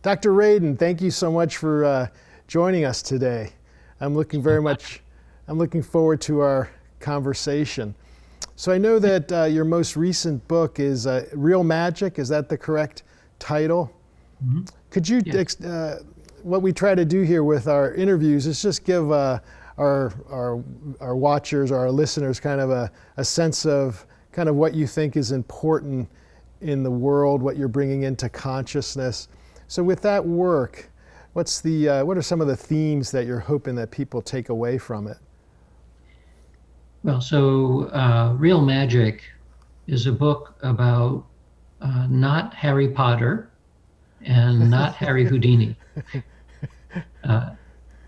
Dr. Radin, thank you so much for joining us today. I'm looking forward to our conversation. So I know that your most recent book is Real Magic. Is that the correct title? Mm-hmm. Could you, Yes. what we try to do here with our interviews is just give our watchers, our listeners, kind of a sense of kind of what you think is important in the world, what you're bringing into consciousness. So with that work, what are some of the themes that you're hoping that people take away from it? Well, so Real Magic is a book about not Harry Potter and not Harry Houdini.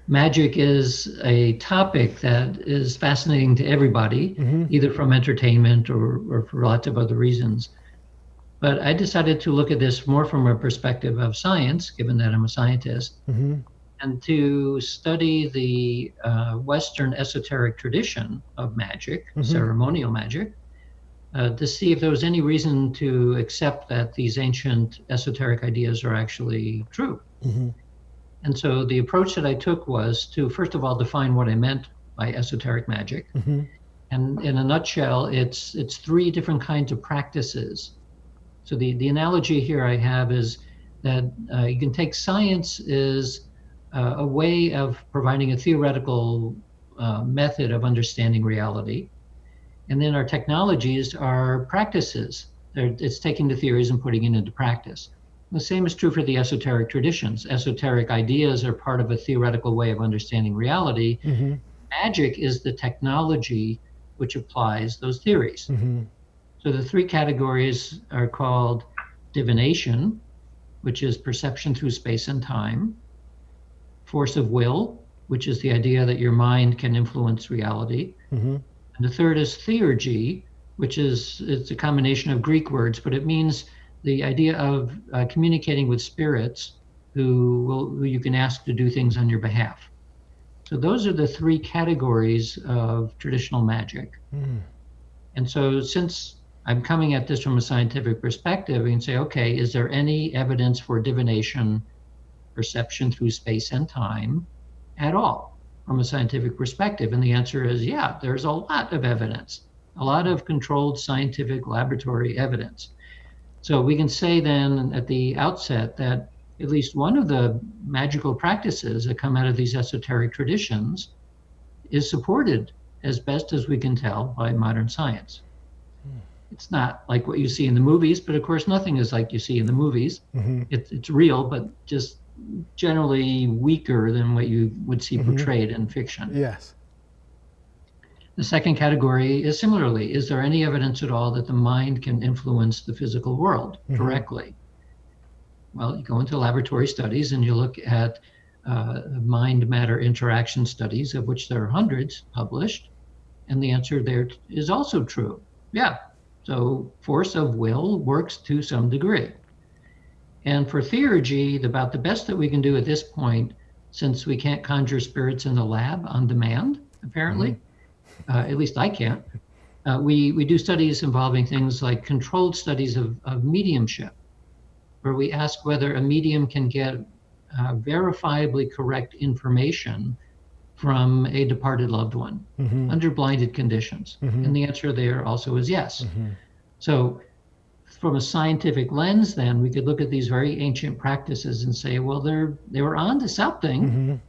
Magic is a topic that is fascinating to everybody, either from entertainment or for lots of other reasons. But I decided to look at this more from a perspective of science, given that I'm a scientist, and to study the Western esoteric tradition of magic, ceremonial magic, to see if there was any reason to accept that these ancient esoteric ideas are actually true. And so the approach that I took was to, first of all, define what I meant by esoteric magic. And in a nutshell, it's three different kinds of practices. So the analogy here I have is that you can take science as a way of providing a theoretical method of understanding reality. And then our technologies are practices. It's taking the theories and putting it into practice. The same is true for the esoteric traditions. Esoteric ideas are part of a theoretical way of understanding reality. Magic is the technology which applies those theories. So the three categories are called divination, which is perception through space and time; force of will, which is the idea that your mind can influence reality; and the third is theurgy, which it's a combination of Greek words, but it means the idea of communicating with spirits who you can ask to do things on your behalf. So those are the three categories of traditional magic. And so since I'm coming at this from a scientific perspective, we can say, okay, is there any evidence for divination, perception through space and time at all from a scientific perspective? And the answer is, yeah, there's a lot of evidence, a lot of controlled scientific laboratory evidence. So we can say then at the outset that at least one of the magical practices that come out of these esoteric traditions is supported as best as we can tell by modern science. It's not like what you see in the movies, but of course nothing is like you see in the movies. It's real, but just generally weaker than what you would see portrayed in fiction. Yes. The second category is similarly, is there any evidence at all that the mind can influence the physical world directly? Well, you go into laboratory studies and you look at mind-matter interaction studies, of which there are hundreds published, and the answer there is also true. Yeah. So force of will works to some degree. And for theurgy, about the best that we can do at this point, since we can't conjure spirits in the lab on demand, apparently, at least I can't, we do studies involving things like controlled studies of mediumship, where we ask whether a medium can get verifiably correct information from a departed loved one under blinded conditions. And the answer there also is yes. So from a scientific lens, then we could look at these very ancient practices and say, well, they were on to something.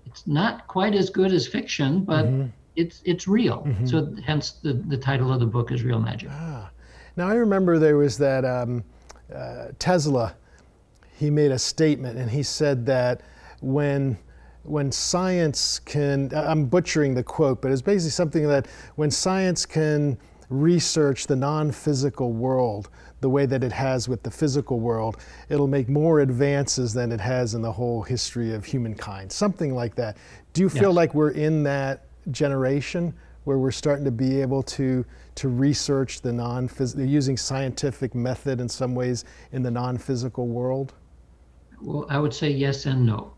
It's not quite as good as fiction, but it's real. So hence the title of the book is Real Magic. Now I remember there was that Tesla, he made a statement and he said that when science can, I'm butchering the quote, but it's basically something that when science can research the non-physical world the way that it has with the physical world, it'll make more advances than it has in the whole history of humankind. Something like that. Do you feel like we're in that generation where we're starting to be able to research the non-physical, using scientific method in some ways in the non-physical world? Well, I would say yes and no.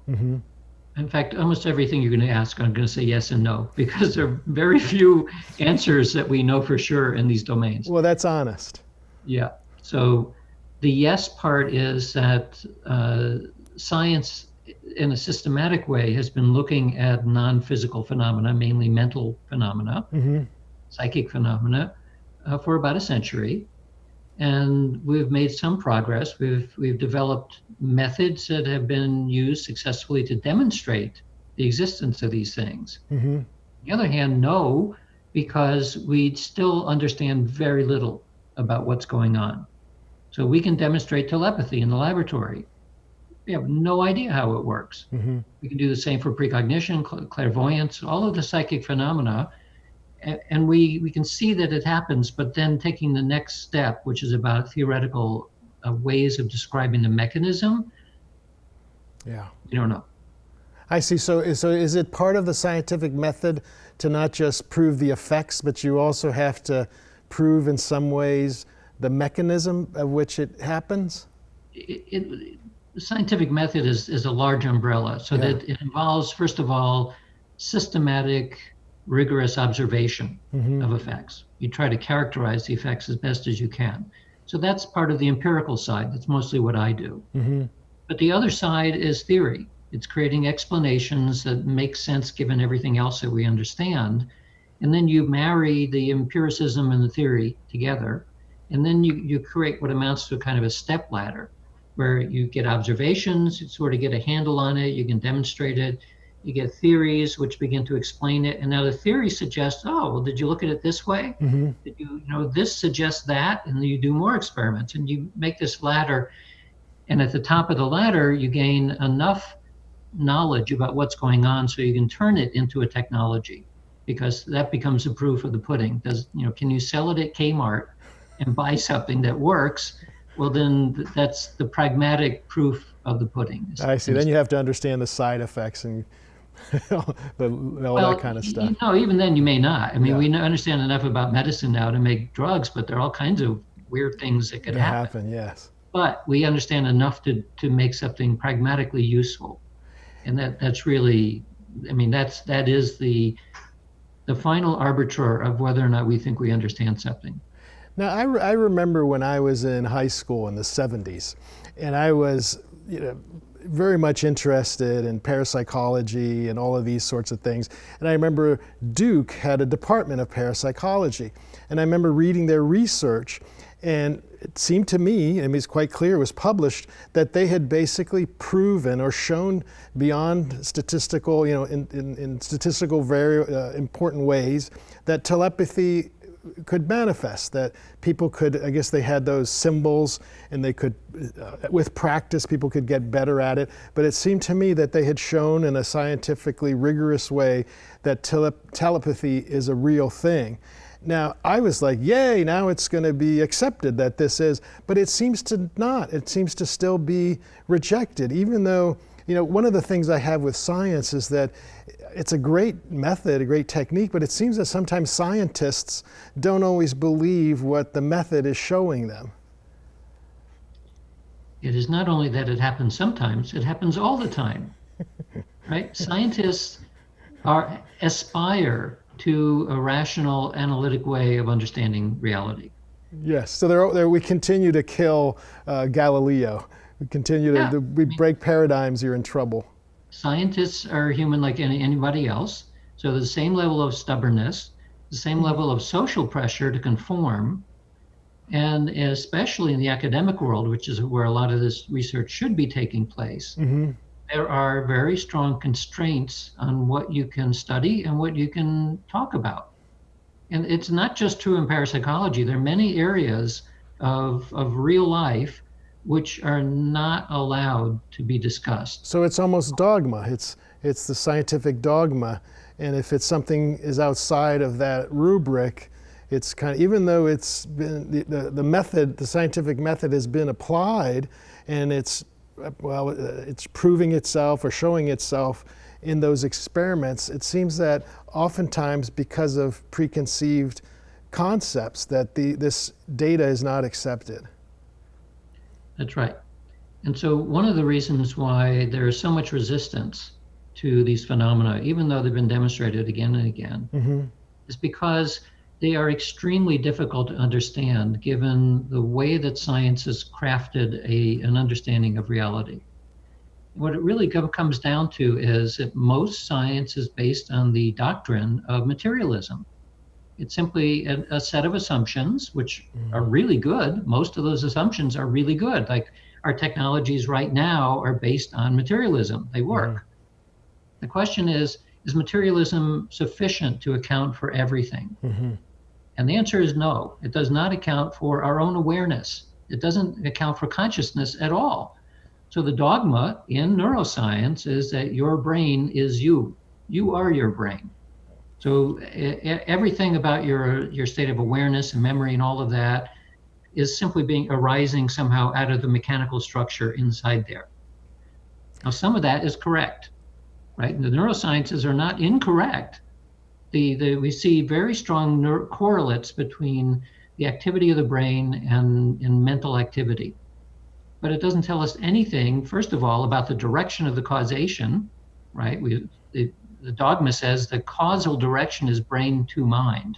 In fact, almost everything you're going to ask, I'm going to say yes and no, because there are very few answers that we know for sure in these domains. Well, that's honest. Yeah. So the yes part is that science in a systematic way has been looking at non-physical phenomena, mainly mental phenomena, psychic phenomena, for about a century. And we've made some progress. We've developed methods that have been used successfully to demonstrate the existence of these things. On the other hand, no, because we still understand very little about what's going on. So we can demonstrate telepathy in the laboratory. We have no idea how it works. We can do the same for precognition, clairvoyance, all of the psychic phenomena. And we can see that it happens, but then taking the next step, which is about theoretical ways of describing the mechanism, you don't know. I see. So is it part of the scientific method to not just prove the effects, but you also have to prove in some ways the mechanism of which it happens? The scientific method is a large umbrella, so that it involves, first of all, systematic, rigorous observation of effects. You try to characterize the effects as best as you can. So that's part of the empirical side. That's mostly what I do. But the other side is theory. It's creating explanations that make sense given everything else that we understand. And then you marry the empiricism and the theory together. And then you create what amounts to a kind of a step ladder, where you get observations, you sort of get a handle on it, you can demonstrate it. You get theories which begin to explain it. And now the theory suggests, oh, well, did you look at it this way? Did you know, this suggests that, and then you do more experiments and you make this ladder. And at the top of the ladder, you gain enough knowledge about what's going on so you can turn it into a technology, because that becomes the proof of the pudding. Can you sell it at Kmart and buy something that works? Well, then that's the pragmatic proof of the pudding. I see. Then you have to understand the side effects and all that kind of stuff. Even then you may not. I mean, we understand enough about medicine now to make drugs, but there are all kinds of weird things that could happen. Yes. But we understand enough to make something pragmatically useful. And that's really, I mean, that is the final arbiter of whether or not we think we understand something. Now, I remember when I was in high school in the 70s, and I was very much interested in parapsychology and all of these sorts of things. And I remember Duke had a department of parapsychology. And I remember reading their research, and it seemed to me, and it's quite clear, it was published, that they had basically proven or shown beyond statistical, in statistical very important ways, that telepathy could manifest, that people could, I guess they had those symbols and they could, with practice, people could get better at it. But it seemed to me that they had shown in a scientifically rigorous way that telepathy is a real thing. Now, I was like, yay, now it's going to be accepted that this is, but it seems to not. It seems to still be rejected, even though, one of the things I have with science is that it's a great method, a great technique, but it seems that sometimes scientists don't always believe what the method is showing them. It is not only that it happens sometimes, it happens all the time, right? Scientists aspire to a rational, analytic way of understanding reality. Yes, so we continue to kill Galileo. We continue to break paradigms, you're in trouble. Scientists are human like anybody else. So the same level of stubbornness, the same level of social pressure to conform, and especially in the academic world, which is where a lot of this research should be taking place, there are very strong constraints on what you can study and what you can talk about. And it's not just true in parapsychology. There are many areas of real life which are not allowed to be discussed. So it's almost dogma. It's the scientific dogma. And if it's something is outside of that rubric, it's kind of, even though it's been the method, the scientific method has been applied, and it's proving itself or showing itself in those experiments, it seems that oftentimes because of preconceived concepts that this data is not accepted. That's right. And so one of the reasons why there is so much resistance to these phenomena, even though they've been demonstrated again and again, is because they are extremely difficult to understand given the way that science has crafted an understanding of reality. What it really comes down to is that most science is based on the doctrine of materialism. It's simply a set of assumptions, which are really good. Most of those assumptions are really good. Like our technologies right now are based on materialism. They work. The question is materialism sufficient to account for everything? And the answer is no. It does not account for our own awareness. It doesn't account for consciousness at all. So the dogma in neuroscience is that your brain is you. You are your brain. So everything about your state of awareness and memory and all of that is simply arising somehow out of the mechanical structure inside there. Now, some of that is correct, right? And the neurosciences are not incorrect. We see very strong correlates between the activity of the brain and mental activity. But it doesn't tell us anything, first of all, about the direction of the causation, right? The dogma says the causal direction is brain to mind.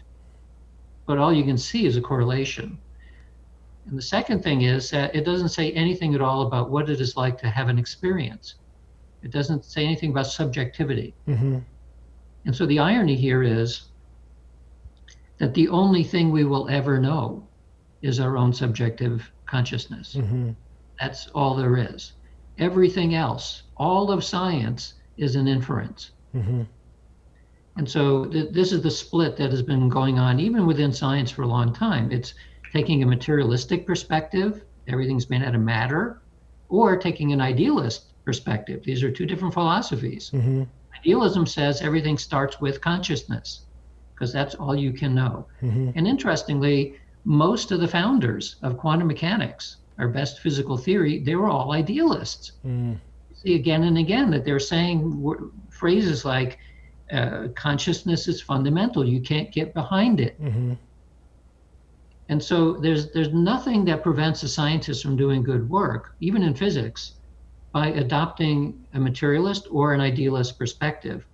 But all you can see is a correlation. And the second thing is that it doesn't say anything at all about what it is like to have an experience. It doesn't say anything about subjectivity. And so the irony here is that the only thing we will ever know is our own subjective consciousness. That's all there is. Everything else, all of science, is an inference. And so this is the split that has been going on even within science for a long time. It's taking a materialistic perspective, everything's made out of matter, or taking an idealist perspective. These are two different philosophies. Idealism says everything starts with consciousness, because that's all you can know. And interestingly, most of the founders of quantum mechanics, our best physical theory, they were all idealists. You see again and again that they're saying phrases like, consciousness is fundamental, you can't get behind it. And so there's nothing that prevents a scientist from doing good work, even in physics, by adopting a materialist or an idealist perspective.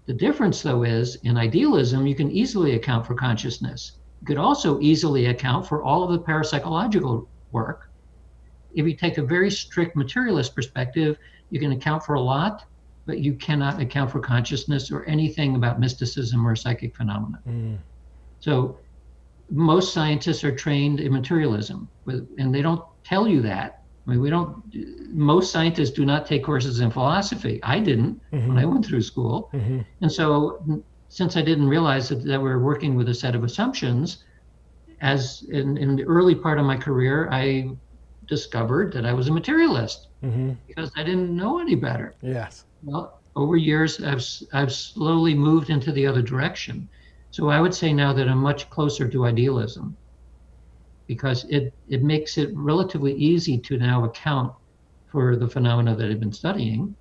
The difference, though, is in idealism, you can easily account for consciousness. You could also easily account for all of the parapsychological work. If you take a very strict materialist perspective, you can account for a lot, but you cannot account for consciousness or anything about mysticism or psychic phenomena. So most scientists are trained in materialism, and they don't tell you that. I mean, most scientists do not take courses in philosophy. I didn't when I went through school. And so since I didn't realize that we're working with a set of assumptions, as in the early part of my career, I discovered that I was a materialist because I didn't know any better. Yes. Well, over years, I've slowly moved into the other direction. So I would say now that I'm much closer to idealism, because it makes it relatively easy to now account for the phenomena that I've been studying.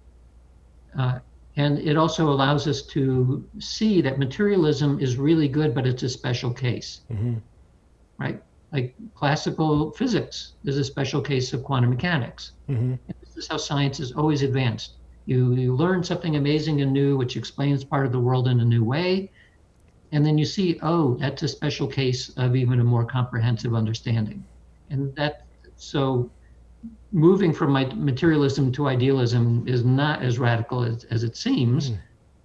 And it also allows us to see that materialism is really good, but it's a special case, right? Like classical physics is a special case of quantum mechanics. And this is how science has always advanced. You learn something amazing and new, which explains part of the world in a new way. And then you see, oh, that's a special case of even a more comprehensive understanding. And so moving from materialism to idealism is not as radical as it seems.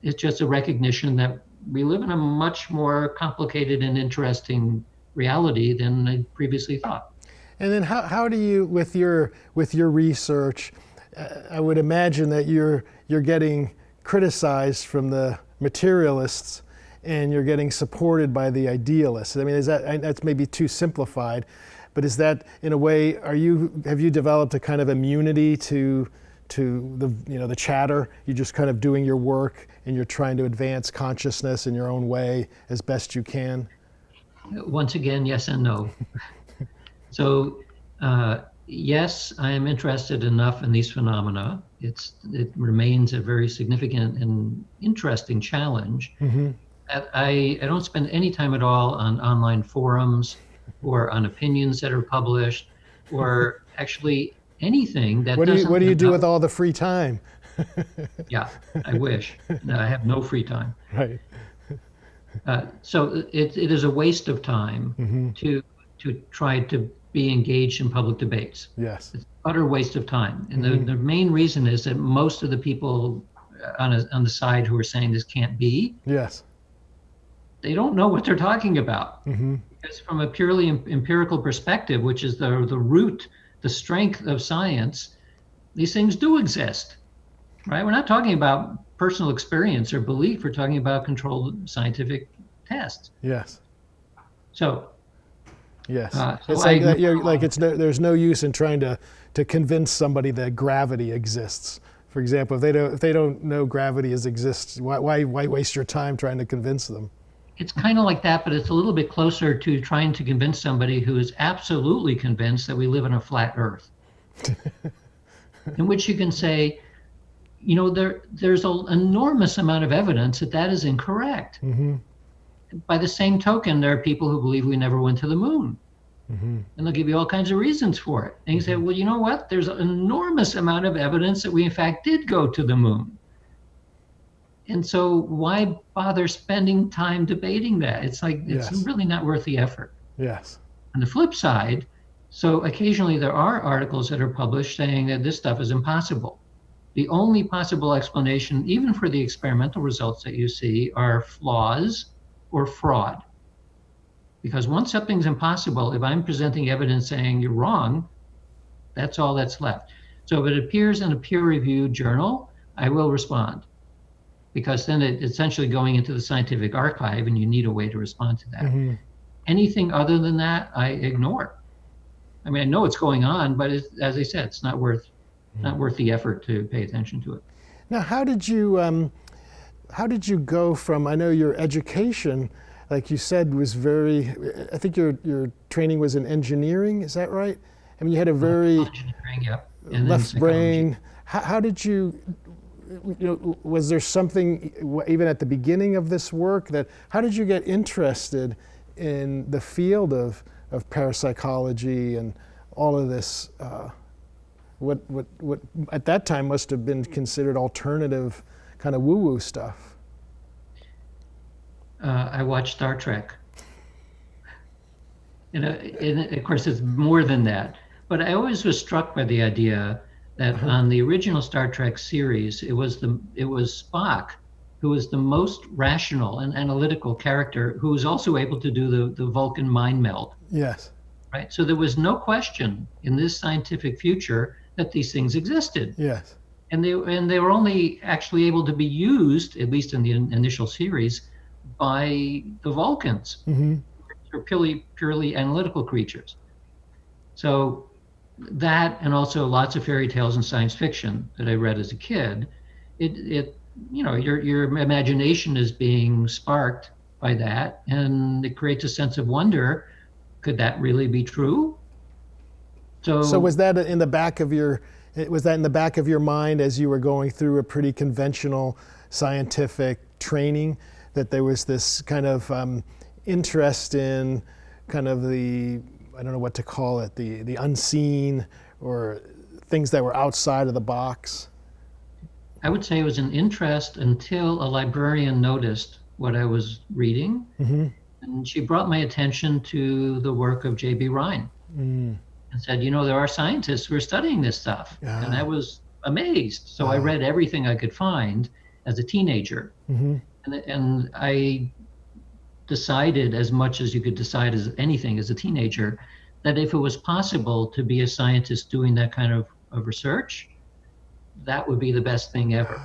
It's just a recognition that we live in a much more complicated and interesting reality than I previously thought. And then how do you, with your research, I would imagine that you're getting criticized from the materialists and you're getting supported by the idealists. I mean, that's maybe too simplified, but is that in a way, have you developed a kind of immunity to the chatter? You're just kind of doing your work and you're trying to advance consciousness in your own way as best you can? Once again, yes and no. So yes, I am interested enough in these phenomena. It remains a very significant and interesting challenge. I don't spend any time at all on online forums or on opinions that are published or actually anything that doesn't... What do you do with all the free time? Yeah, I wish. No, I have no free time. Right. So it is a waste of time to try to be engaged in public debates. Yes. It's utter waste of time. And the main reason is that most of the people on the side who are saying this can't be, yes, they don't know what they're talking about. Because from a purely empirical perspective, which is the root, the strength of science, these things do exist, right? We're not talking about personal experience or belief. We're talking about controlled scientific tests. yes. So, Yes, so it's like that you're like there's no use in trying to convince somebody that gravity exists. For example, if they don't know gravity exists, why waste your time trying to convince them? It's kind of like that, but it's a little bit closer to trying to convince somebody who is absolutely convinced that we live on a flat Earth, in which you can say, you know, there's an enormous amount of evidence that is incorrect. By the same token, there are people who believe we never went to the moon. And they'll give you all kinds of reasons for it. And you say, well, you know what? There's an enormous amount of evidence that we, in fact, did go to the moon. And so why bother spending time debating that? It's like, it's really not worth the effort. Yes. On the flip side, so occasionally there are articles that are published saying that this stuff is impossible. The only possible explanation, even for the experimental results that you see, are flaws or fraud. Because once something's impossible, if I'm presenting evidence saying you're wrong, that's all that's left. So if it appears in a peer-reviewed journal, I will respond. Because then it's essentially going into the scientific archive and you need a way to respond to that. Anything other than that, I ignore. I mean, I know it's going on, but as I said, it's not worth the effort to pay attention to it. Now, how did you go from, I know your education, like you said, was very, I think your training was in engineering, is that right? I mean, you had a very engineering, yep. left brain. How did you know, was there something, even at the beginning of this work, how did you get interested in the field of parapsychology and all of this, what at that time must have been considered alternative kind of woo-woo stuff? I watched Star Trek. And of course, it's more than that. But I always was struck by the idea that on the original Star Trek series, it was Spock who was the most rational and analytical character, who was also able to do the Vulcan mind meld. Yes. Right. So there was no question in this scientific future that these things existed. Yes. And they were only actually able to be used, at least in the initial series, by the Vulcans, which are purely analytical creatures. So that, and also lots of fairy tales and science fiction that I read as a kid, it you know, your imagination is being sparked by that, and it creates a sense of wonder. Could that really be true? So was that in the back of your mind as you were going through a pretty conventional scientific training, that there was this kind of interest in kind of the, I don't know what to call it, the unseen, or things that were outside of the box? I would say it was an interest until a librarian noticed what I was reading. And she brought my attention to the work of J.B. Rhine and said, you know, there are scientists who are studying this stuff. And I was amazed. So I read everything I could find as a teenager. And I decided, as much as you could decide as anything as a teenager, that if it was possible to be a scientist doing that kind of research, that would be the best thing ever.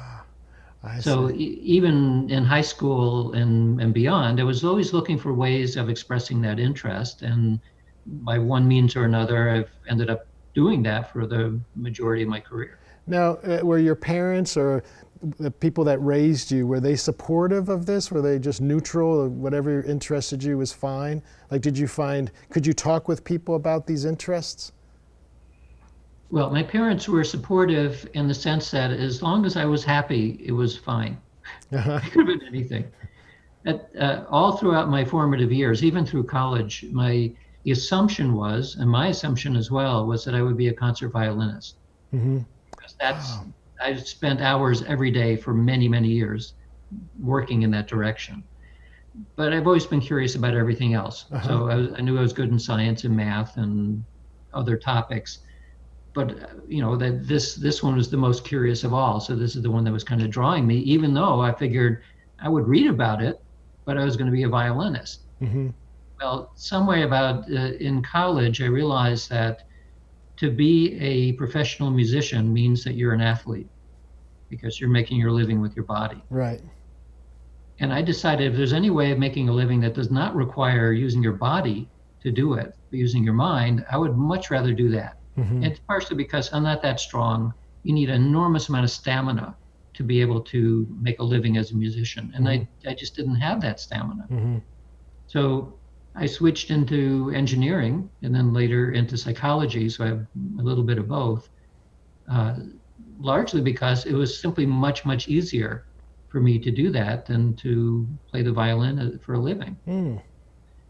So even in high school and beyond, I was always looking for ways of expressing that interest. And by one means or another, I've ended up doing that for the majority of my career. Now, were your parents or the people that raised you, were they supportive of this? Were they just neutral, or whatever interested you was fine? Like, could you talk with people about these interests? Well, my parents were supportive in the sense that as long as I was happy, it was fine. It could have been anything. All throughout my formative years, even through college, the assumption was, and my assumption as well, was that I would be a concert violinist. Because I spent hours every day for many, many years working in that direction. But I've always been curious about everything else. So I knew I was good in science and math and other topics. that this one was the most curious of all. So this is the one that was kind of drawing me, even though I figured I would read about it, but I was going to be a violinist. Mm-hmm. Well, some way about in college, I realized that to be a professional musician means that you're an athlete because you're making your living with your body. Right. And I decided if there's any way of making a living that does not require using your body to do it, but using your mind, I would much rather do that. Mm-hmm. It's partially because I'm not that strong. You need an enormous amount of stamina to be able to make a living as a musician. And I just didn't have that stamina. Mm-hmm. So I switched into engineering and then later into psychology. So I have a little bit of both, largely because it was simply much, much easier for me to do that than to play the violin for a living. Mm.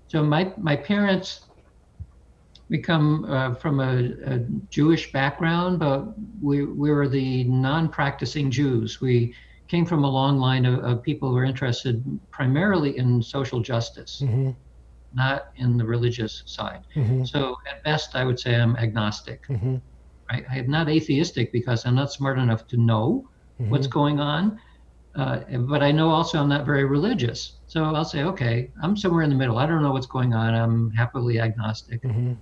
So my parents come from a Jewish background, but we were the non-practicing Jews. We came from a long line of people who were interested primarily in social justice, Mm-hmm. not in the religious side. Mm-hmm. So at best, I would say I'm agnostic. Mm-hmm. Right? I am not atheistic because I'm not smart enough to know what's going on. But I know also I'm not very religious. So I'll say, okay, I'm somewhere in the middle. I don't know what's going on. I'm happily agnostic. Mm-hmm.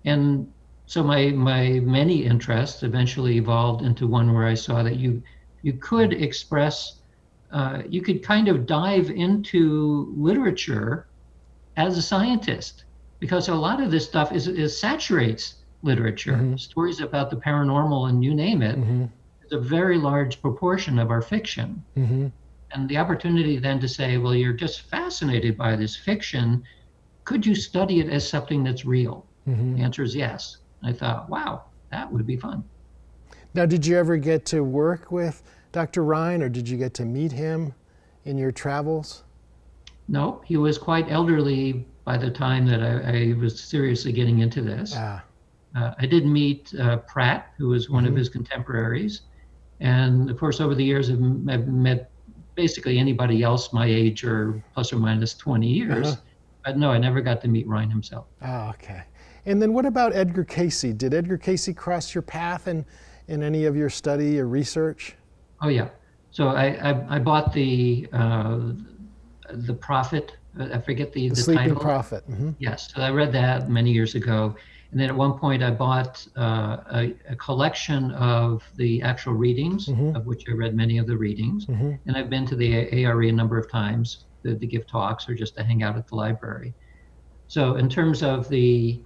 And so my many interests eventually evolved into one where I saw that you could express, you could kind of dive into literature as a scientist, because a lot of this stuff is saturates literature. Mm-hmm. Stories about the paranormal and you name it. Mm-hmm. A very large proportion of our fiction. Mm-hmm. And the opportunity then to say, well, you're just fascinated by this fiction. Could you study it as something that's real? Mm-hmm. The answer is yes. I thought, wow, that would be fun. Now, did you ever get to work with Dr. Ryan, or did you get to meet him in your travels? No, he was quite elderly by the time that I was seriously getting into this. I did meet Pratt, who was one of his contemporaries. And of course, over the years, I've met basically anybody else my age or plus or minus 20 years. But no, I never got to meet Ryan himself. Oh, okay. And then what about Edgar Cayce? Did Edgar Cayce cross your path in any of your study or research? Oh, yeah. So I bought the Prophet. I forget the Sleeping title. Prophet. Mm-hmm. Yes. So I read that many years ago. And then at one point I bought a collection of the actual readings, of which I read many of the readings. And I've been to the A.R.E. a number of times to give talks or just to hang out at the library. So in terms of the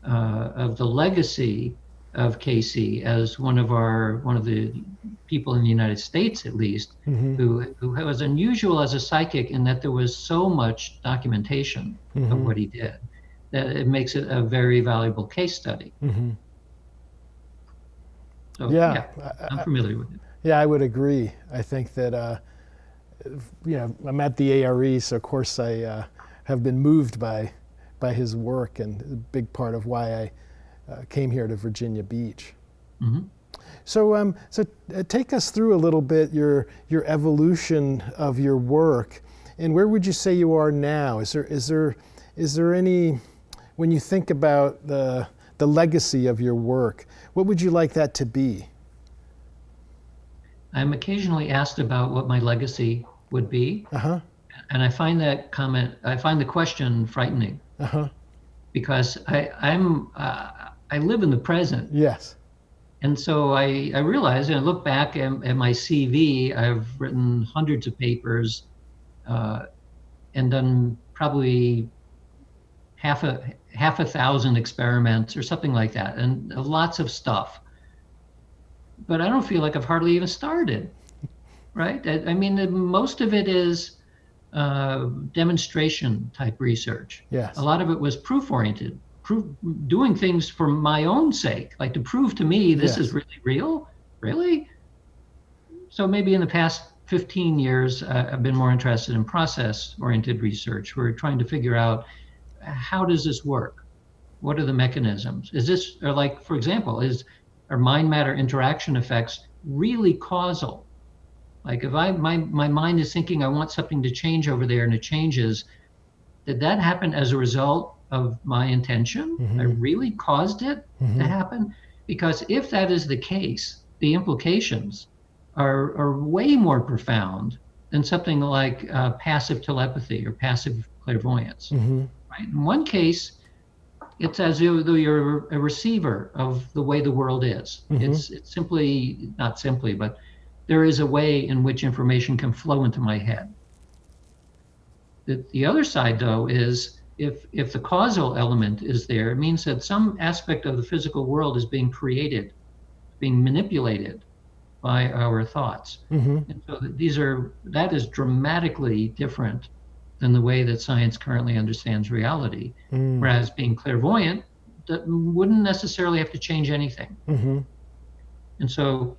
legacy of Cayce as one of the people in the United States, at least, who was unusual as a psychic in that there was so much documentation of what he did, that it makes it a very valuable case study. So yeah, I'm familiar with it. Yeah, I would agree. I think that, I'm at the A.R.E., so of course I have been moved by his work, and a big part of why I came here to Virginia Beach. So take us through a little bit your evolution of your work, and where would you say you are now? Is there any, when you think about the legacy of your work, what would you like that to be? I'm occasionally asked about what my legacy would be, and I find the question frightening, because I live in the present. Yes. And so I realize, and I look back at my CV, I've written hundreds of papers, and done probably half a thousand experiments or something like that, and lots of stuff. But I don't feel like I've hardly even started, right? I mean, most of it is demonstration type research. Yes. A lot of it was proof oriented, doing things for my own sake, like to prove to me this is really real, really. So maybe in the past 15 years, I've been more interested in process oriented research. We're trying to figure out, how does this work? What are the mechanisms? Is this, or like, for example, are mind matter interaction effects really causal? Like if my mind is thinking I want something to change over there and it changes, did that happen as a result of my intention? I really caused it to happen? Because if that is the case, the implications are way more profound than something like passive telepathy or passive clairvoyance. Right? In one case, it's as though you're a receiver of the way the world is. It's simply, not simply, but there is a way in which information can flow into my head. The other side, though, is if the causal element is there, it means that some aspect of the physical world is being created, being manipulated by our thoughts. And so that is dramatically different than the way that science currently understands reality. Whereas being clairvoyant wouldn't necessarily have to change anything. And so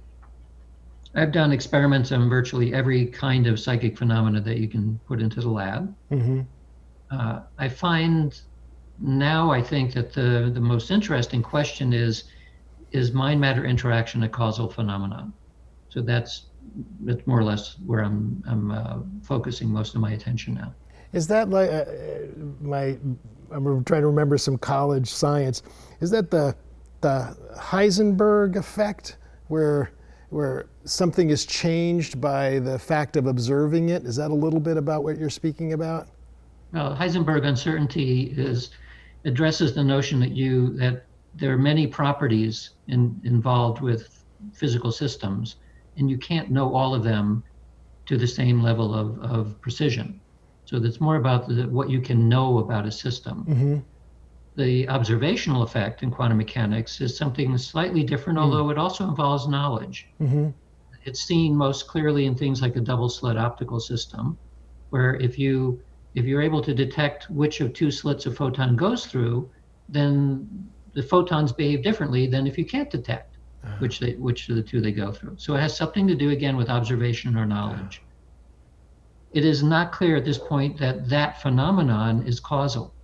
I've done experiments on virtually every kind of psychic phenomena that you can put into the lab. I find now, I think that the most interesting question is mind-matter interaction a causal phenomenon? So that's more or less where I'm focusing most of my attention now. Is that like I'm trying to remember some college science. Is that the Heisenberg effect, where something is changed by the fact of observing it? Is that a little bit about what you're speaking about? Well, Heisenberg uncertainty addresses the notion that there are many properties involved with physical systems, and you can't know all of them to the same level of precision. So that's more about what you can know about a system. The observational effect in quantum mechanics is something slightly different, although it also involves knowledge. It's seen most clearly in things like a double-slit optical system, where if you're able to detect which of two slits a photon goes through, then the photons behave differently than if you can't detect which of the two they go through. So it has something to do, again, with observation or knowledge. It is not clear at this point that phenomenon is causal,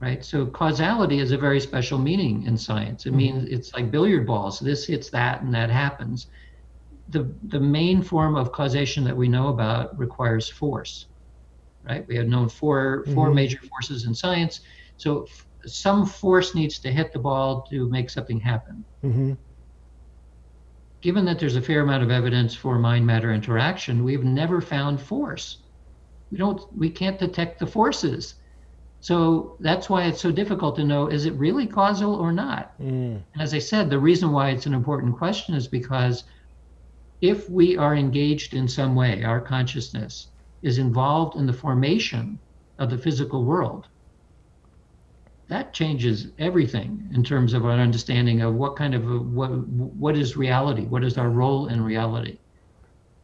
right? So causality is a very special meaning in science. It means it's like billiard balls. This hits that and that happens. The main form of causation that we know about requires force, right? We have known four major forces in science. So some force needs to hit the ball to make something happen. Given that there's a fair amount of evidence for mind-matter interaction, we've never found force. We can't detect the forces. So that's why it's so difficult to know, is it really causal or not? And as I said, the reason why it's an important question is because if we are engaged in some way, our consciousness is involved in the formation of the physical world, that changes everything in terms of our understanding of what what is reality, what is our role in reality.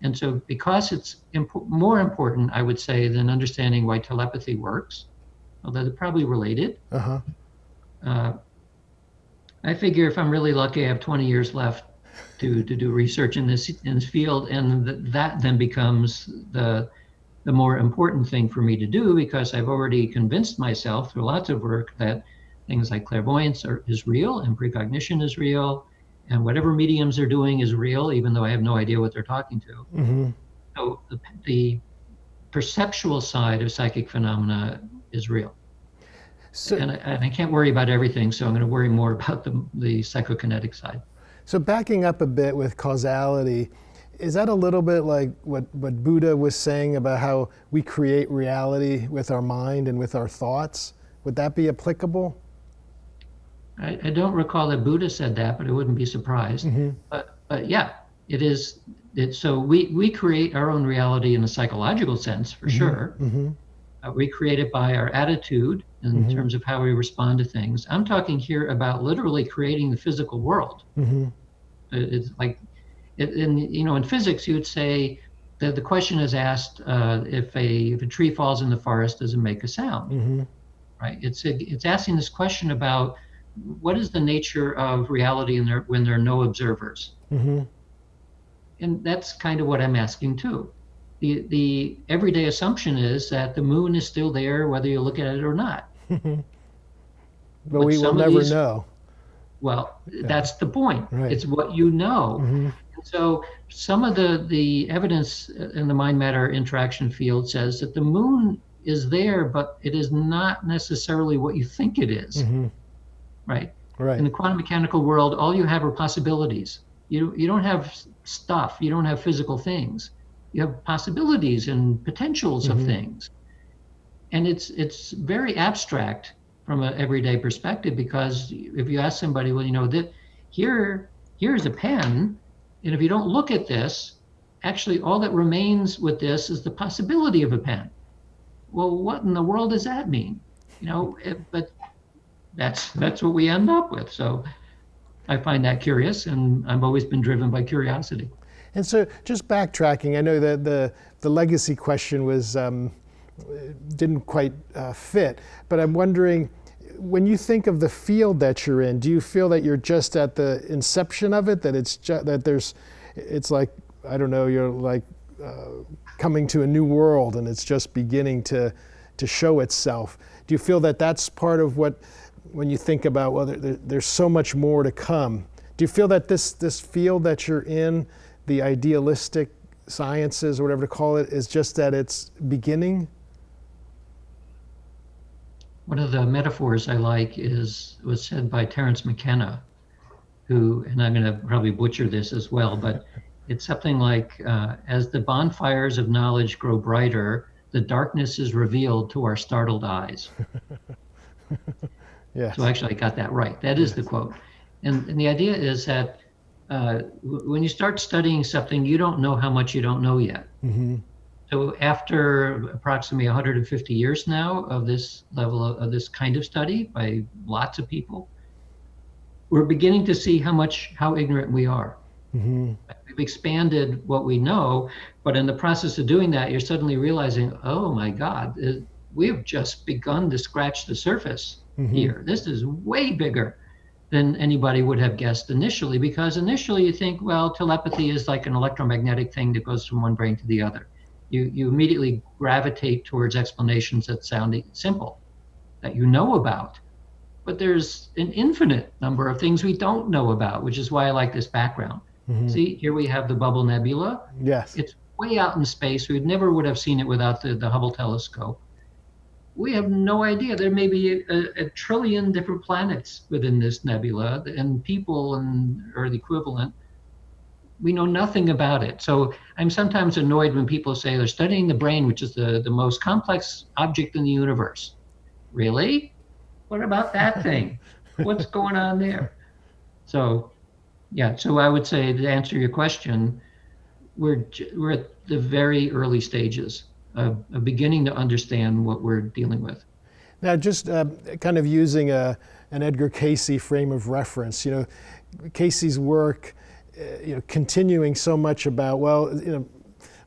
And so because it's more important, I would say, than understanding why telepathy works, although they're probably related. I figure if I'm really lucky, I have 20 years left to do research in this field, and that then becomes the more important thing for me to do, because I've already convinced myself through lots of work that things like clairvoyance is real, and precognition is real, and whatever mediums are doing is real, even though I have no idea what they're talking to. So the perceptual side of psychic phenomena is real. So, and I can't worry about everything, so I'm going to worry more about the psychokinetic side. So backing up a bit with causality, is that a little bit like what Buddha was saying about how we create reality with our mind and with our thoughts? Would that be applicable? I don't recall that Buddha said that, but I wouldn't be surprised. But yeah, it is. So we create our own reality in a psychological sense, for sure. We create it by our attitude in terms of how we respond to things. I'm talking here about literally creating the physical world. It's like, in physics, you would say that the question is asked, if a tree falls in the forest, does it make a sound? Right? It's asking this question about what is the nature of reality when there are no observers. And that's kind of what I'm asking too. The everyday assumption is that the moon is still there, whether you look at it or not. But we will never know. Well, that's the point. Right. It's what you know. And so some of the evidence in the mind-matter interaction field says that the moon is there, but it is not necessarily what you think it is, right? Right. In the quantum mechanical world, all you have are possibilities. You don't have stuff. You don't have physical things. You have possibilities and potentials of things. And it's very abstract from an everyday perspective, because if you ask somebody, well, that here's a pen, and if you don't look at this, actually all that remains with this is the possibility of a pen. Well, what in the world does that mean? But that's what we end up with. So I find that curious, and I've always been driven by curiosity. And so, just backtracking, I know that the legacy question was didn't quite fit, but I'm wondering, when you think of the field that you're in, do you feel that you're just at the inception of it? That it's like, I don't know, you're like coming to a new world, and it's just beginning to show itself. Do you feel that that's part of what, when you think about, well, there's so much more to come? Do you feel that this field that you're in, the idealistic sciences or whatever to call it, is just at its beginning? One of the metaphors I like was said by Terence McKenna, who, and I'm going to probably butcher this as well, but it's something like, as the bonfires of knowledge grow brighter, the darkness is revealed to our startled eyes. Yes. So actually I got that right. That is the quote. And the idea is that when you start studying something, you don't know how much you don't know yet. So after approximately 150 years now of this level of this kind of study by lots of people, we're beginning to see how ignorant we are. We've expanded what we know, but in the process of doing that, you're suddenly realizing, oh my God, we've just begun to scratch the surface here. This is way bigger than anybody would have guessed initially, because initially you think, well, telepathy is like an electromagnetic thing that goes from one brain to the other. You immediately gravitate towards explanations that sound simple, that you know about. But there's an infinite number of things we don't know about, which is why I like this background. See, here we have the Bubble Nebula. Yes. It's way out in space. We never would have seen it without the Hubble telescope. We have no idea. There may be a trillion different planets within this nebula, and people or the equivalent. We know nothing about it. So I'm sometimes annoyed when people say they're studying the brain, which is the most complex object in the universe. Really? What about that thing? What's going on there? So, yeah, so I would say, to answer your question, we're at the very early stages of beginning to understand what we're dealing with. Now, just kind of using an Edgar Cayce frame of reference, Cayce's work, continuing so much about, well,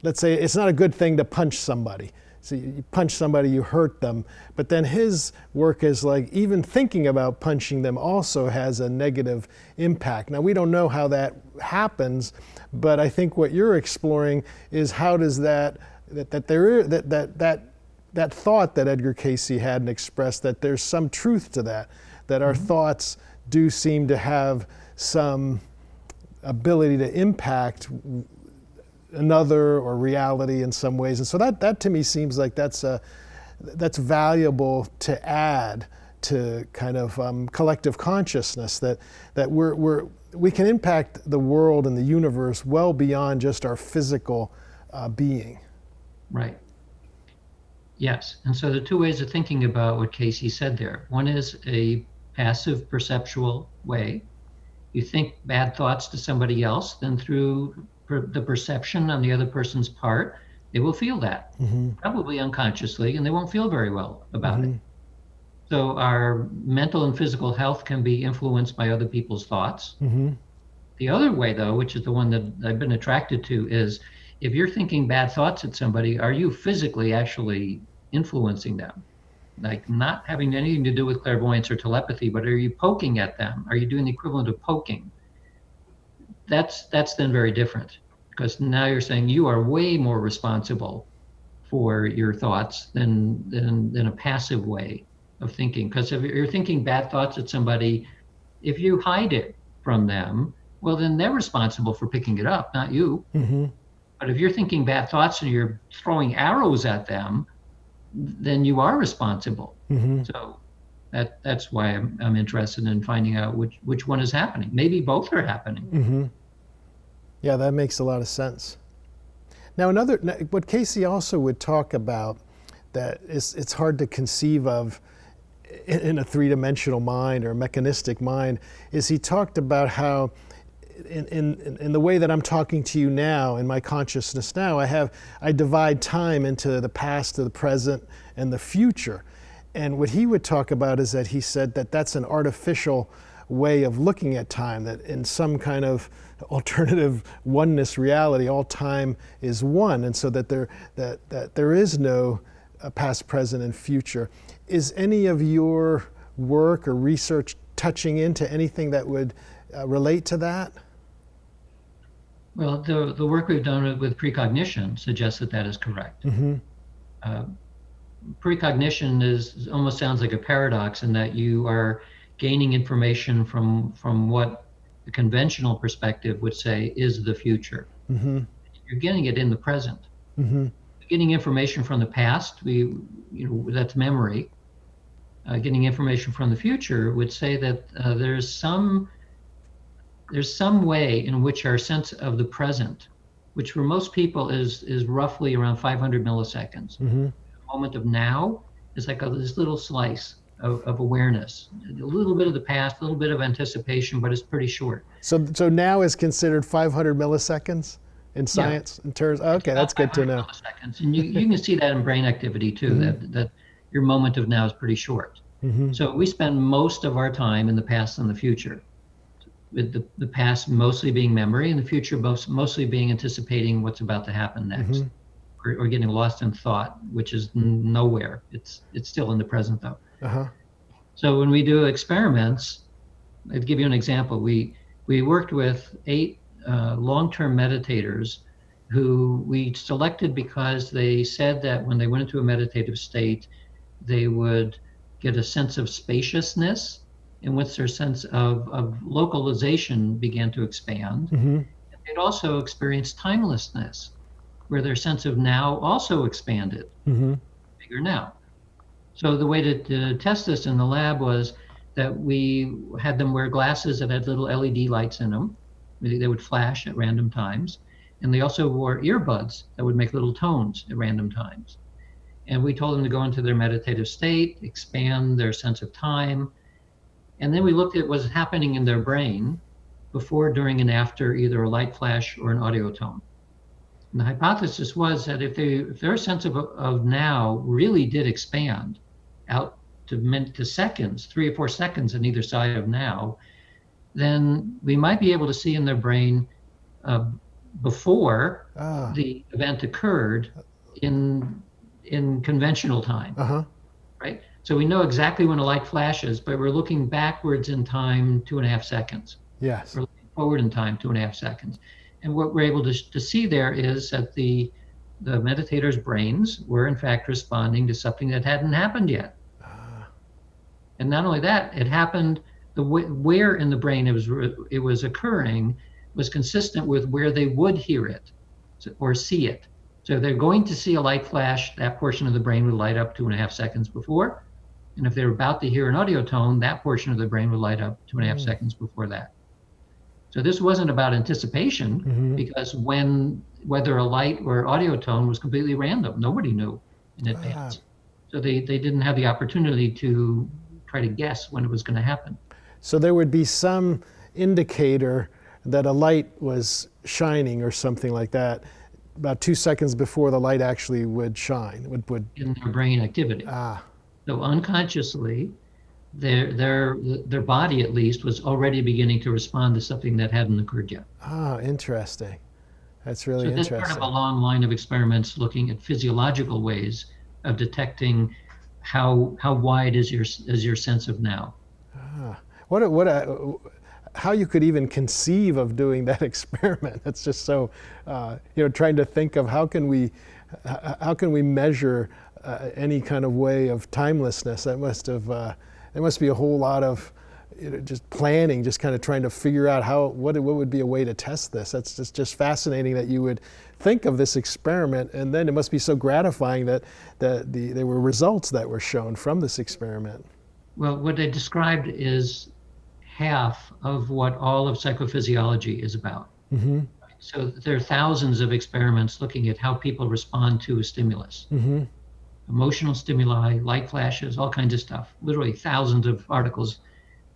let's say it's not a good thing to punch somebody. So you punch somebody, you hurt them. But then his work is like, even thinking about punching them also has a negative impact. Now, we don't know how that happens, but I think what you're exploring is, how does that thought that Edgar Cayce had and expressed, that there's some truth to that our thoughts do seem to have some ability to impact another or reality in some ways. And so that to me seems like that's valuable to add to kind of collective consciousness, that we can impact the world and the universe well beyond just our physical being. Right. Yes. And so the two ways of thinking about what Cayce said there. One is a passive perceptual way. You think bad thoughts to somebody else, then through the perception on the other person's part, they will feel that, probably unconsciously, and they won't feel very well about it. So our mental and physical health can be influenced by other people's thoughts. The other way, though, which is the one that I've been attracted to, is if you're thinking bad thoughts at somebody, are you physically actually influencing them? Like, not having anything to do with clairvoyance or telepathy, but are you poking at them? Are you doing the equivalent of poking? That's then very different, because now you're saying you are way more responsible for your thoughts than a passive way of thinking. Because if you're thinking bad thoughts at somebody, if you hide it from them, well, then they're responsible for picking it up, not you. But if you're thinking bad thoughts and you're throwing arrows at them, then you are responsible. So that's why I'm interested in finding out which one is happening. Maybe both are happening. Yeah, that makes a lot of sense. Now, what Casey also would talk about that it's hard to conceive of in a three-dimensional mind or a mechanistic mind is he talked about how in the way that I'm talking to you now, in my consciousness now, I divide time into the past, the present, and the future. And what he would talk about is that he said that that's an artificial way of looking at time, that in some kind of alternative oneness reality, all time is one, and so that there is no past, present, and future. Is any of your work or research touching into anything that would relate to that? Well, the work we've done with precognition suggests that is correct. Precognition almost sounds like a paradox in that you are gaining information from what the conventional perspective would say is the future. You're getting it in the present. Getting information from the past, that's memory. Getting information from the future would say that there's some way in which our sense of the present, which for most people is roughly around 500 milliseconds. The moment of now is like this little slice of awareness, a little bit of the past, a little bit of anticipation, but it's pretty short. So now is considered 500 milliseconds in science, in terms. Okay, that's good to know. Milliseconds. And you can see that in brain activity too. That your moment of now is pretty short. So we spend most of our time in the past and the future, with the past mostly being memory and the future mostly being anticipating what's about to happen next, or getting lost in thought, which is nowhere. It's still in the present though. So when we do experiments, I'll give you an example. We worked with 8 long-term meditators who we selected because they said that when they went into a meditative state, they would get a sense of spaciousness, in which their sense of localization began to expand. They'd also experienced timelessness, where their sense of now also expanded, bigger now. So the way to test this in the lab was that we had them wear glasses that had little LED lights in them. They would flash at random times. And they also wore earbuds that would make little tones at random times. And we told them to go into their meditative state, expand their sense of time. And then we looked at what was happening in their brain before, during, and after either a light flash or an audio tone. And the hypothesis was that if their sense of now really did expand out to seconds, 3 or 4 seconds on either side of now, then we might be able to see in their brain before the event occurred in conventional time, right? So we know exactly when a light flashes, but we're looking backwards in time 2.5 seconds. Yes. We're looking forward in time 2.5 seconds. And what we're able to see there is that the meditators' brains were in fact responding to something that hadn't happened yet. And not only that, it happened, where in the brain it was occurring was consistent with where they would hear it or see it. So if they're going to see a light flash, that portion of the brain would light up 2.5 seconds before. And if they're about to hear an audio tone, that portion of the brain would light up 2.5 seconds before that. So this wasn't about anticipation, because whether a light or audio tone was completely random. Nobody knew in advance. So they didn't have the opportunity to try to guess when it was going to happen. So there would be some indicator that a light was shining or something like that about 2 seconds before the light actually would shine. Would in their brain activity. So unconsciously, their body at least was already beginning to respond to something that hadn't occurred yet. Interesting. That's really interesting. So that's part of a long line of experiments looking at physiological ways of detecting how wide is your sense of now. How you could even conceive of doing that experiment? That's just so, trying to think of how can we measure any kind of way of timelessness. That must be a whole lot of just planning, just kind of trying to figure out what would be a way to test this. That's just fascinating that you would think of this experiment, and then it must be so gratifying that there were results that were shown from this experiment. Well, what I described is half of what all of psychophysiology is about. Mm-hmm. So there are thousands of experiments looking at how people respond to a stimulus. Mm-hmm. Emotional stimuli, light flashes, all kinds of stuff. Literally thousands of articles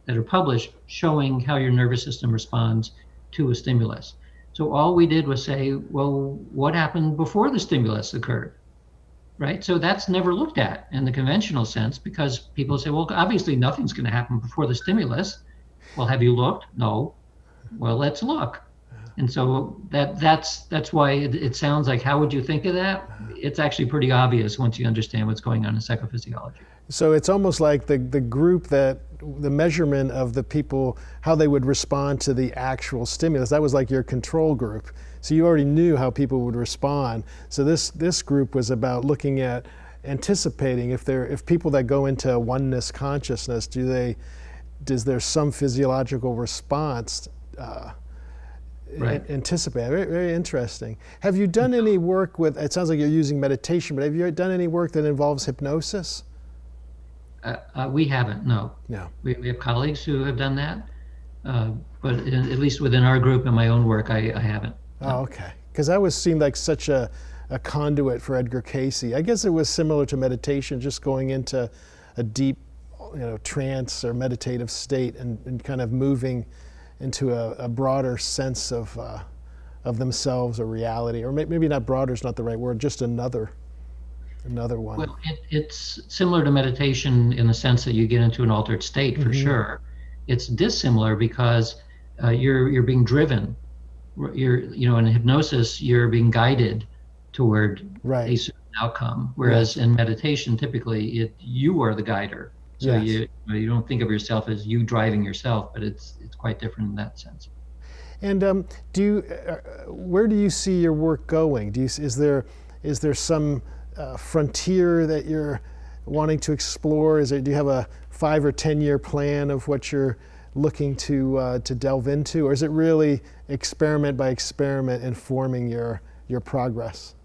that are published showing how your nervous system responds to a stimulus. So all we did was say, well, what happened before the stimulus occurred? Right? So that's never looked at in the conventional sense, because people say, well, obviously nothing's going to happen before the stimulus. Well, have you looked? No. Well, let's look. And so that's why it sounds like, how would you think of that? It's actually pretty obvious once you understand what's going on in psychophysiology. So it's almost like the group the measurement of the people, how they would respond to the actual stimulus. That was like your control group. So you already knew how people would respond. So this group was about looking at anticipating if people that go into oneness consciousness, does there some physiological response? Right. Anticipate. Very, very interesting. Have you done any work with, it sounds like you're using meditation, but have you done any work that involves hypnosis? We haven't, no. No. We have colleagues who have done that, but at least within our group and my own work, I haven't. Oh, okay. Because that seemed like such a conduit for Edgar Cayce. I guess it was similar to meditation, just going into a deep, trance or meditative state and kind of moving into a broader sense of themselves or reality, or maybe not broader is not the right word, just another one. Well, it's similar to meditation in the sense that you get into an altered state, for sure. It's dissimilar because you're being driven. In hypnosis, you're being guided toward a certain outcome, whereas in meditation, typically you are the guider. So you don't think of yourself as you driving yourself, but it's quite different in that sense. And where do you see your work going? Is there some frontier that you're wanting to explore? Do you have a 5 or 10 year plan of what you're looking to delve into, or is it really experiment by experiment informing your progress?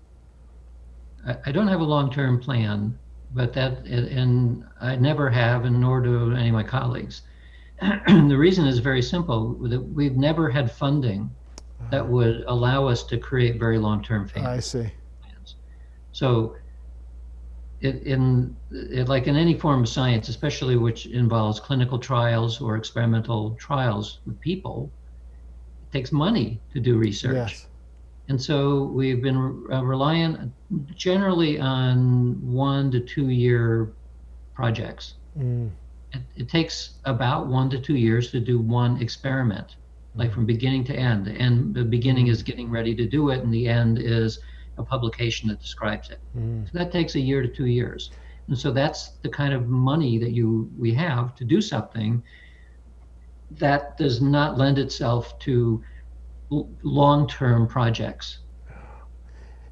I don't have a long-term plan, but and I never have, and nor do any of my colleagues. The reason is very simple: that we've never had funding that would allow us to create very long-term plans. I see. So, like in any form of science, especially which involves clinical trials or experimental trials with people, it takes money to do research. Yes. And so we've been reliant generally on 1 to 2 year projects. It takes about 1 to 2 years to do one experiment, like from beginning to end. And the beginning is getting ready to do it, and the end is a publication that describes it. So that takes 1 year to 2 years. And so that's the kind of money that we have to do something that does not lend itself to long-term projects.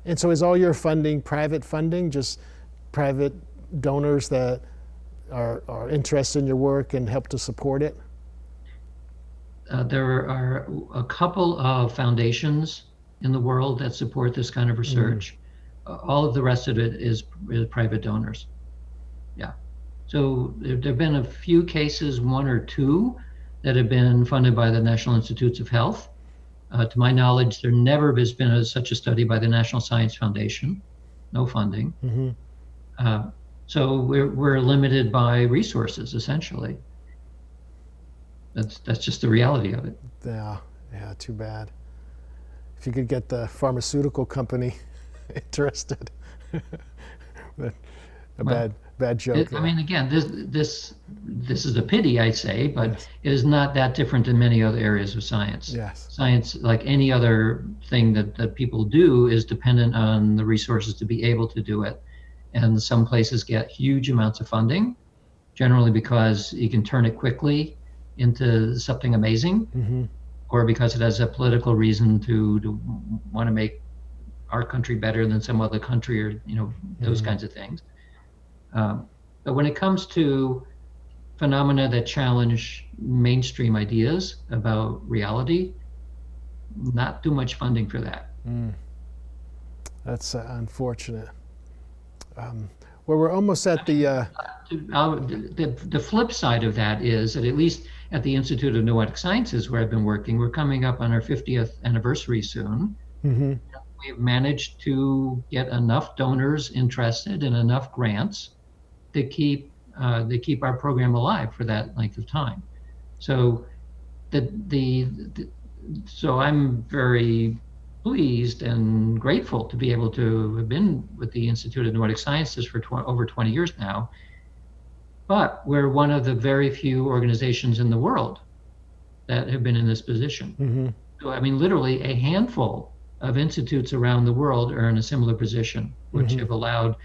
And so is all your funding private funding, just private donors that are interested in your work and help to support it? There are a couple of foundations in the world that support this kind of research. All of the rest of it is private donors. Yeah. So there have been a few cases, 1 or 2, that have been funded by the National Institutes of Health. To my knowledge, there never has been such a study by the National Science Foundation. No funding. So we're limited by resources, essentially. That's just the reality of it. Yeah, too bad. If you could get the pharmaceutical company interested. But bad joke. I mean, again, this is a pity, I'd say, but it is not that different in many other areas of science. Yes. Science, like any other thing that people do, is dependent on the resources to be able to do it. And some places get huge amounts of funding, generally because you can turn it quickly into something amazing, or because it has a political reason to want to make our country better than some other country, or those kinds of things. But when it comes to phenomena that challenge mainstream ideas about reality, not too much funding for that. That's unfortunate. Well, we're almost at the... The flip side of that is that at least at the Institute of Noetic Sciences, where I've been working, we're coming up on our 50th anniversary soon. We've managed to get enough donors interested and enough grants to keep our program alive for that length of time. So so I'm very pleased and grateful to be able to have been with the Institute of Noetic Sciences for over 20 years now. But we're one of the very few organizations in the world that have been in this position. So, I mean, literally a handful of institutes around the world are in a similar position, which have allowed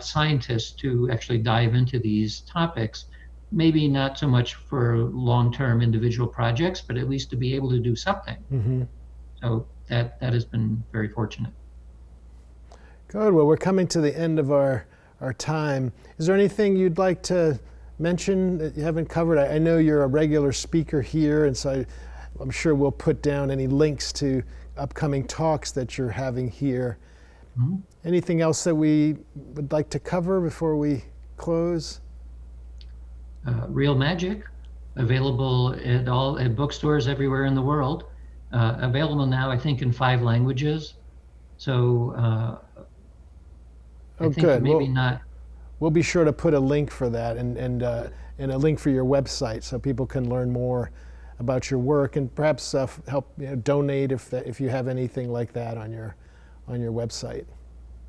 scientists to actually dive into these topics, maybe not so much for long-term individual projects, but at least to be able to do something. So that has been very fortunate. Good. Well, we're coming to the end of our time. Is there anything you'd like to mention that you haven't covered? I know you're a regular speaker here, and so I'm sure we'll put down any links to upcoming talks that you're having here. Anything else that we would like to cover before we close? Real Magic, available at bookstores everywhere in the world. Available now, I think, in 5 languages. So I think good. maybe not. We'll be sure to put a link for that and a link for your website so people can learn more about your work and perhaps help donate if you have anything like that on your website.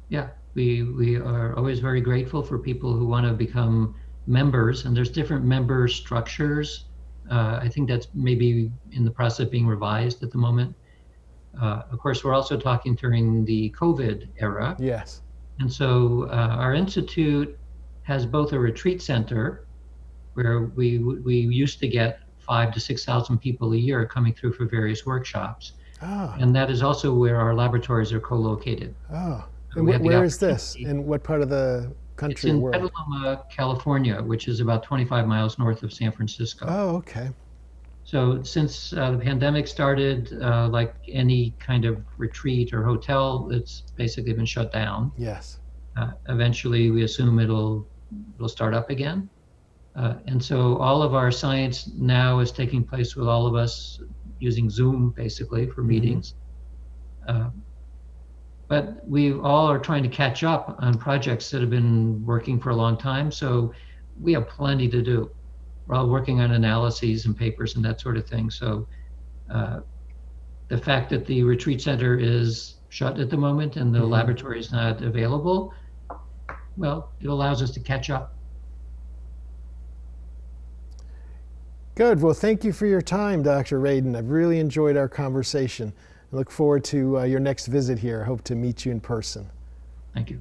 Yeah, we are always very grateful for people who want to become members, and there's different member structures. I think that's maybe in the process of being revised at the moment. Of course, we're also talking during the COVID era. Yes. And so our institute has both a retreat center where we used to get 5,000 to 6,000 people a year coming through for various workshops. And that is also where our laboratories are co-located. So and where is this? In what part of the country or world? It's in Petaluma, California, which is about 25 miles north of San Francisco. Oh, okay. So since the pandemic started, like any kind of retreat or hotel, it's basically been shut down. Yes. Eventually, we assume it'll start up again. And so all of our science now is taking place with all of us using Zoom, basically, for meetings. But we all are trying to catch up on projects that have been working for a long time. So we have plenty to do. We're all working on analyses and papers and that sort of thing. So the fact that the retreat center is shut at the moment and the laboratory is not available, well, it allows us to catch up. Good. Well, thank you for your time, Dr. Radin. I've really enjoyed our conversation. I look forward to your next visit here. I hope to meet you in person. Thank you.